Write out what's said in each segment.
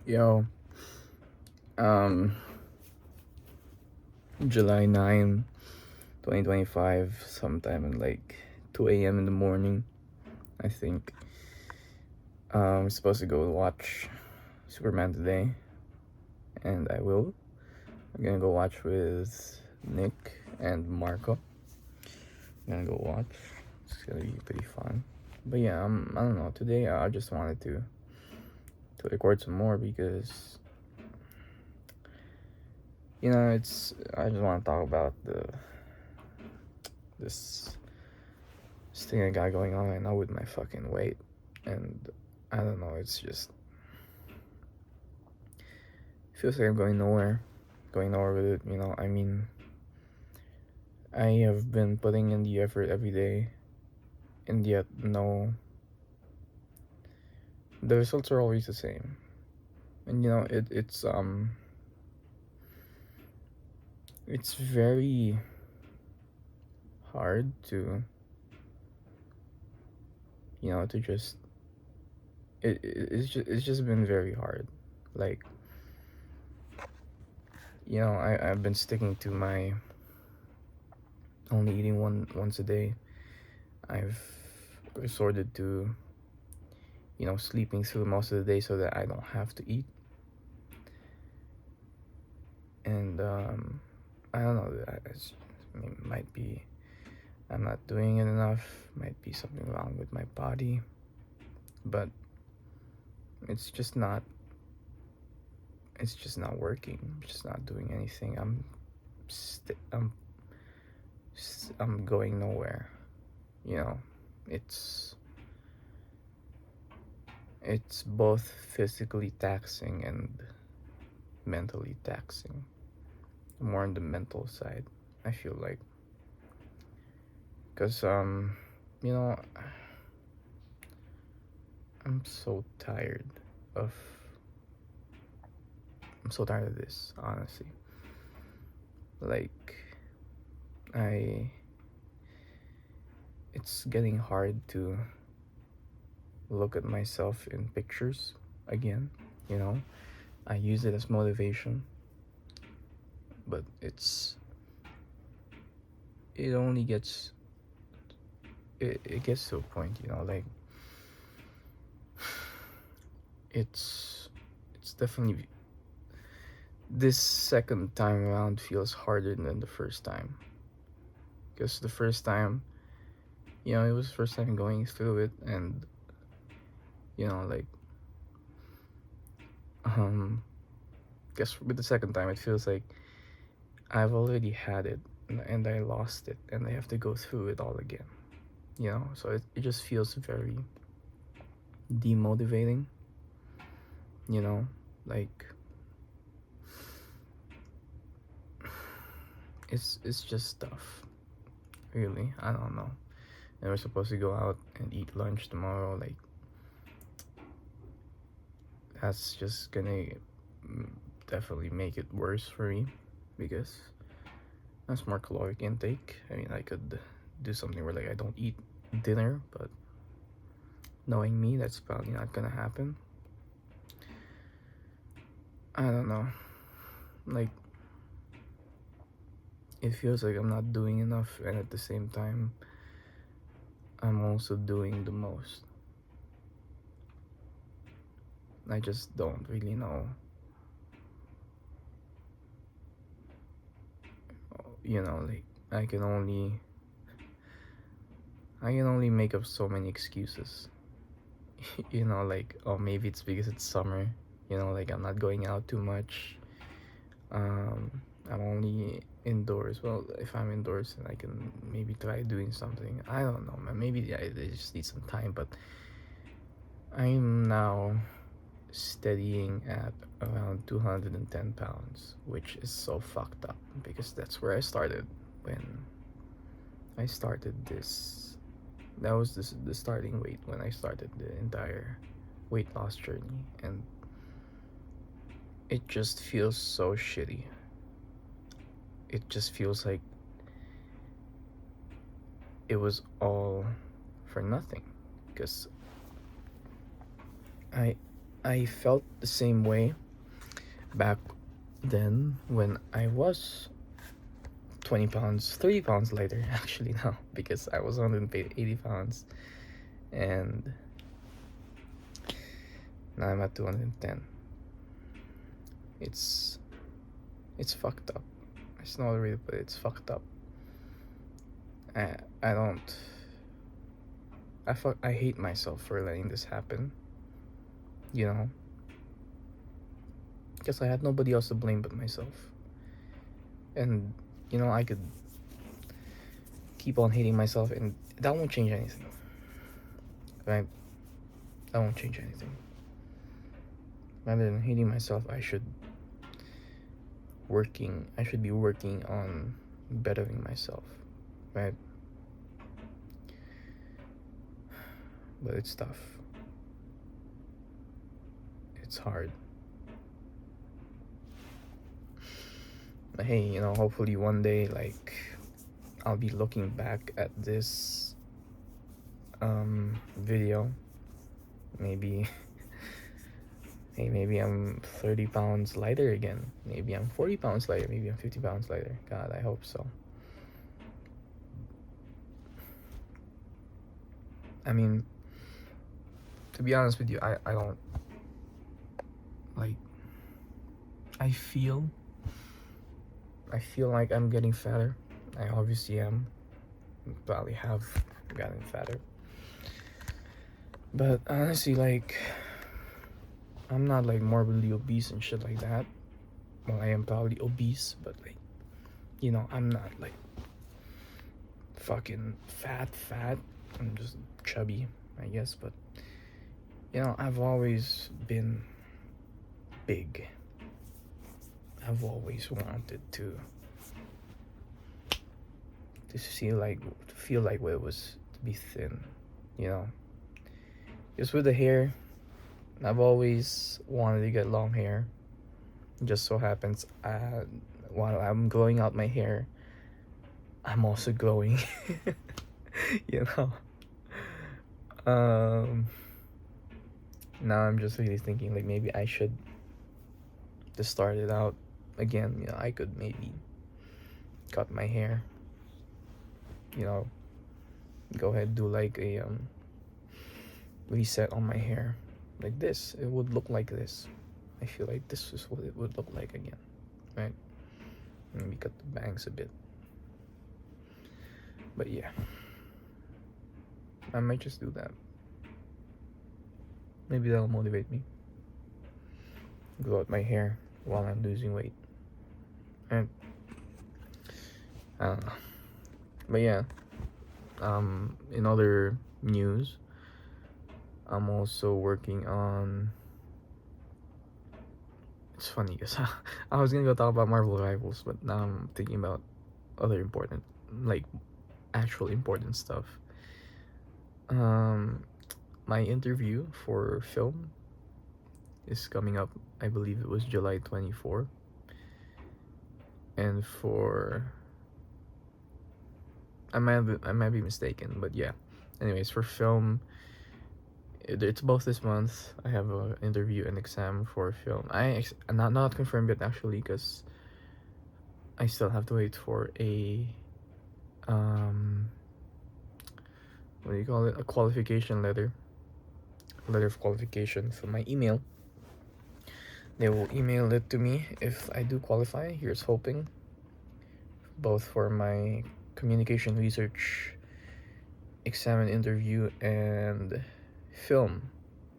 Yo, um, July 9, 2025, sometime in like 2 a.m. in the morning, I think. I'm supposed to go watch Superman today, and I will. I'm gonna go watch with Nick and Marco. I'm gonna go watch. It's gonna be pretty fun. But yeah, I don't know. Today I just wanted to record some more because it's I just want to talk about this this thing I got going on right now with my fucking weight, and I don't know. It's just feels like I'm going nowhere with it. I mean, I have been putting in the effort every day, and yet no, the results are always the same. And it's very hard to to just it's just been very hard. Like, I've been sticking to my only eating once a day. I've resorted to sleeping through most of the day so that I don't have to eat. And I don't know. I mean, might be I'm not doing it enough. Might be something wrong with my body, but it's just not. It's just not working. I'm just not doing anything. I'm going nowhere. You know, it's it's both physically taxing and mentally taxing. More on the mental side, I feel like, because you know, I'm so tired of I'm so tired of this, honestly. Like, I it's getting hard to look at myself in pictures again, you know. I use it as motivation, but it only gets it gets to a point, like it's definitely this second time around feels harder than the first time, because the first time, it was the first time going through it, and like, guess with the second time it feels like I've already had it, and I lost it, and I have to go through it all again, so it just feels very demotivating, like, it's just tough, really. I don't know. And we're supposed to go out and eat lunch tomorrow. Like, that's just gonna definitely make it worse for me, because that's more caloric intake. I mean, I could do something where, like, I don't eat dinner, but knowing me, that's probably not gonna happen. I don't know. Like, it feels like I'm not doing enough, and at the same time, I'm also doing the most. I just don't really know. Like, I can only make up so many excuses. Like, oh, maybe it's because it's summer. Like, I'm not going out too much. um I'm only indoors. Well, if I'm indoors, then I can maybe try doing something. I don't know, man. Maybe I just need some time. But I'm now steadying at around 210 pounds, which is so fucked up, because that's where I started when I started this. That was the starting weight when I started the entire weight loss journey, and it just feels so shitty. It just feels like it was all for nothing, because I I felt the same way back then when I was 20 pounds, 30 pounds lighter actually now, because I was 180 pounds and now I'm at 210. It's fucked up. It's not real, but it's fucked up. I don't. I hate myself for letting this happen. You know, because I had nobody else to blame but myself. And I could keep on hating myself, and that won't change anything. Right? That won't change anything. Rather than hating myself, I should be working on bettering myself, right? But it's tough. It's hard. But hey, hopefully one day, like, I'll be looking back at this video. Maybe hey, maybe I'm 30 pounds lighter again. Maybe I'm 40 pounds lighter. Maybe I'm 50 pounds lighter. God, I hope so. I mean, to be honest with you, I don't like. I feel like I'm getting fatter. I obviously am. Probably have gotten fatter. But honestly, like, I'm not like morbidly obese and shit like that. Well, I am probably obese, but like, I'm not like fucking fat. I'm just chubby, I guess. But I've always been big. I've always wanted to feel like what it was to be thin, just with the hair. I've always wanted to get long hair. Just so happens, while I'm growing out my hair, I'm also growing. Now I'm just really thinking, like, maybe I should just start it out again. I could maybe cut my hair. Go ahead, do like a reset on my hair, like this. It would look like this. I feel like this is what it would look like again, right? Maybe cut the bangs a bit. But yeah, I might just do that. Maybe that'll motivate me. Grow out my hair while I'm losing weight. And I don't know. But yeah, in other news, I'm also working on. It's funny because I was gonna go talk about Marvel Rivals, but now I'm thinking about other important, like, actual important stuff. My interview for film is coming up. I believe it was July 24. And I might be mistaken, but yeah. Anyways, for film, it's both this month. I have an interview and exam for film. I'm not confirmed yet, actually, because I still have to wait for a what do you call it? A qualification letter of qualification from my email. They will email it to me if I do qualify. Here's hoping. Both for my communication research exam and interview and film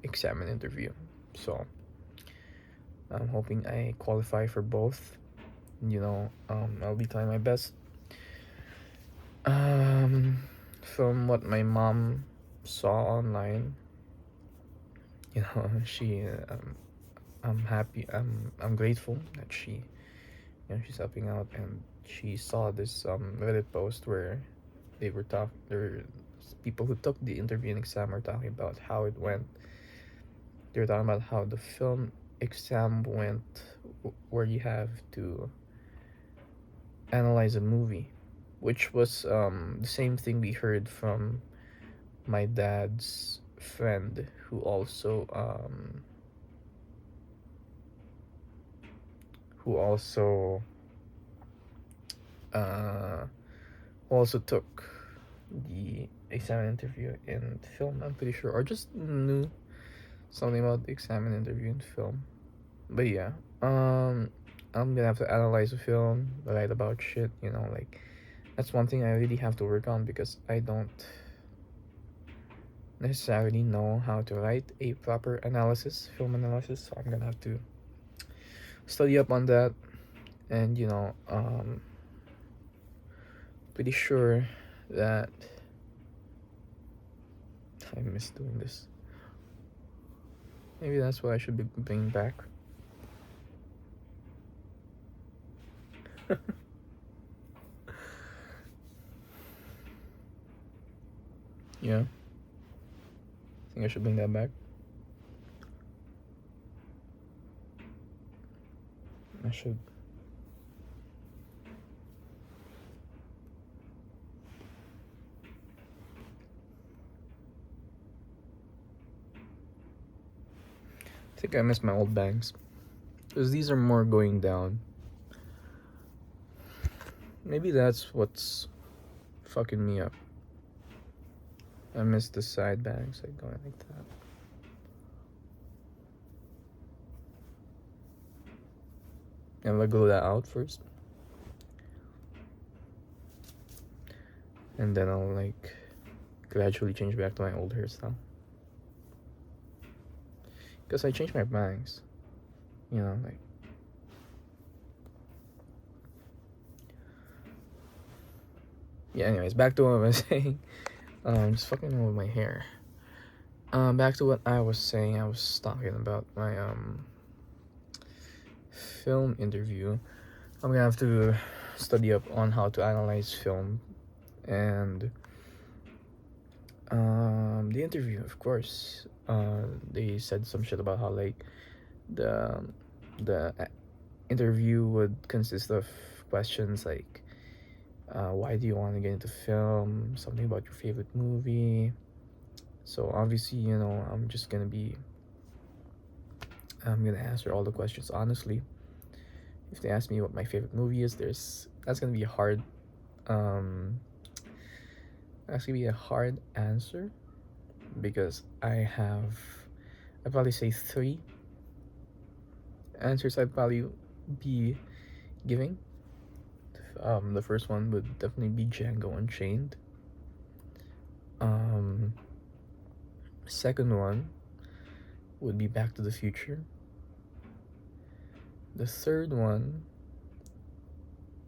exam and interview. So I'm hoping I qualify for both. I'll be trying my best. From what my mom saw online, she I'm happy. I'm grateful that she she's helping out, and she saw this Reddit post where there were people who took the interview and exam are talking about how it went. They were talking about how the film exam went, where you have to analyze a movie, which was the same thing we heard from my dad's friend, who also who also took the exam interview in film, I'm pretty sure, or just knew something about the exam and interview in film. But yeah, I'm gonna have to analyze the film, write about shit, like that's one thing I really have to work on because I don't necessarily know how to write a proper film analysis, so I'm gonna have to study up on that. And pretty sure that I miss doing this. Maybe that's what I should be bringing back. Yeah, I think I should bring that back. I should. I think I miss my old bangs, because these are more going down. Maybe that's what's fucking me up. I miss the side bangs, like going like that. And I'll glue that out first. And then I'll like gradually change back to my old hairstyle. Because I changed my bangs. Like. Yeah, anyways, back to what I was saying. Just fucking with my hair. Back to what I was saying. I was talking about my film interview. I'm gonna have to study up on how to analyze film, and the interview, of course. They said some shit about how like the interview would consist of questions like, why do you want to get into film? Something about your favorite movie. So obviously, I'm gonna answer all the questions honestly. If they ask me what my favorite movie is, that's gonna be a hard answer, because I'd probably say 3 answers I'd probably be giving. The first one would definitely be Django Unchained. Second one would be Back to the Future. The third one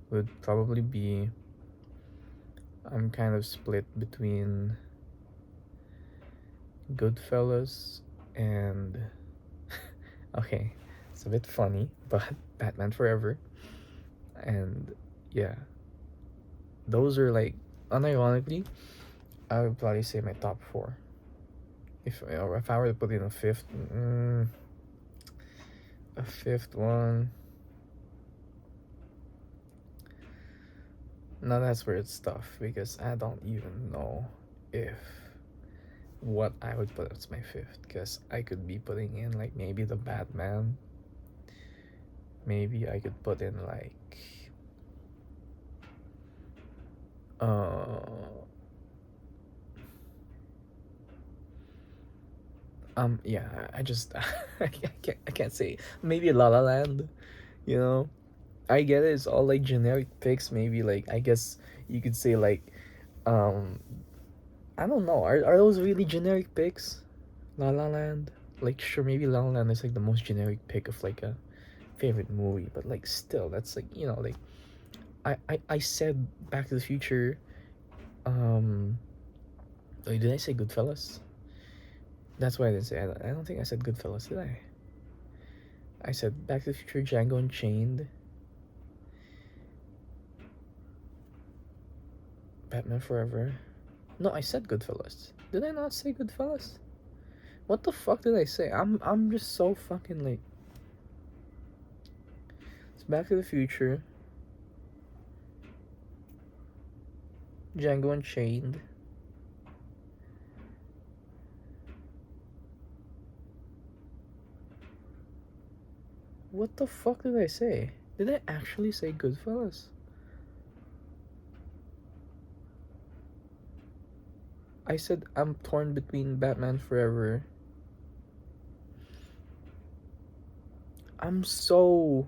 would probably be, I'm kind of split between Goodfellas and okay, it's a bit funny, but Batman Forever. And yeah, those are like, unironically, I would probably say my top 4. If I were to put in a fifth one, now that's where it's tough, because I don't even know what I would put as my 5th, because I could be putting in like maybe the Batman. Maybe I could put in like yeah, I just I can't say. Maybe La La Land, I get it, it's all like generic picks. Maybe like, I guess you could say like, I don't know, are those really generic picks? La La Land, like, sure, maybe La La Land is like the most generic pick of like a favorite movie, but like still, that's like, like, I said Back to the Future. Wait, did I say Goodfellas? That's why I didn't say. I don't think I said Goodfellas, did I? I said Back to the Future, Django Unchained, Batman Forever. No, I said Goodfellas. Did I not say Goodfellas? What the fuck did I say? I'm just so fucking late. It's Back to the Future, Django Unchained, what the fuck did I say? Did I actually say Goodfellas? I said I'm torn between Batman Forever. I'm so...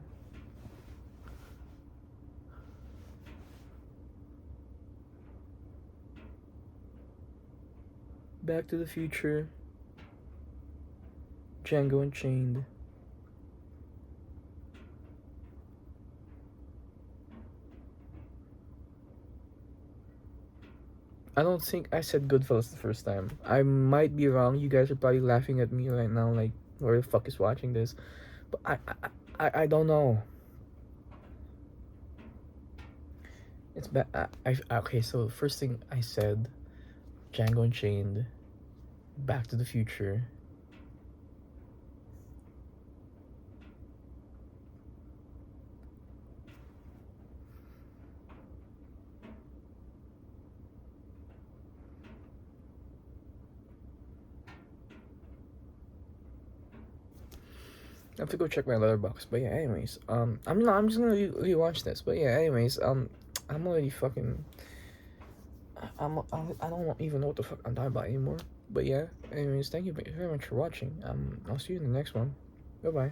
Back to the Future, Django Unchained. I don't think I said Goodfellas the first time. I might be wrong. You guys are probably laughing at me right now, like, where the fuck is watching this? But I don't know. It's bad. Okay, so the first thing I said, Django Unchained, Back to the Future. I have to go check my letterbox. But yeah, anyways, I'm just gonna rewatch this. But yeah, anyways, I'm already fucking. I don't even know what the fuck I'm talking about anymore. But yeah, anyways, thank you very much for watching. I'll see you in the next one. Bye bye.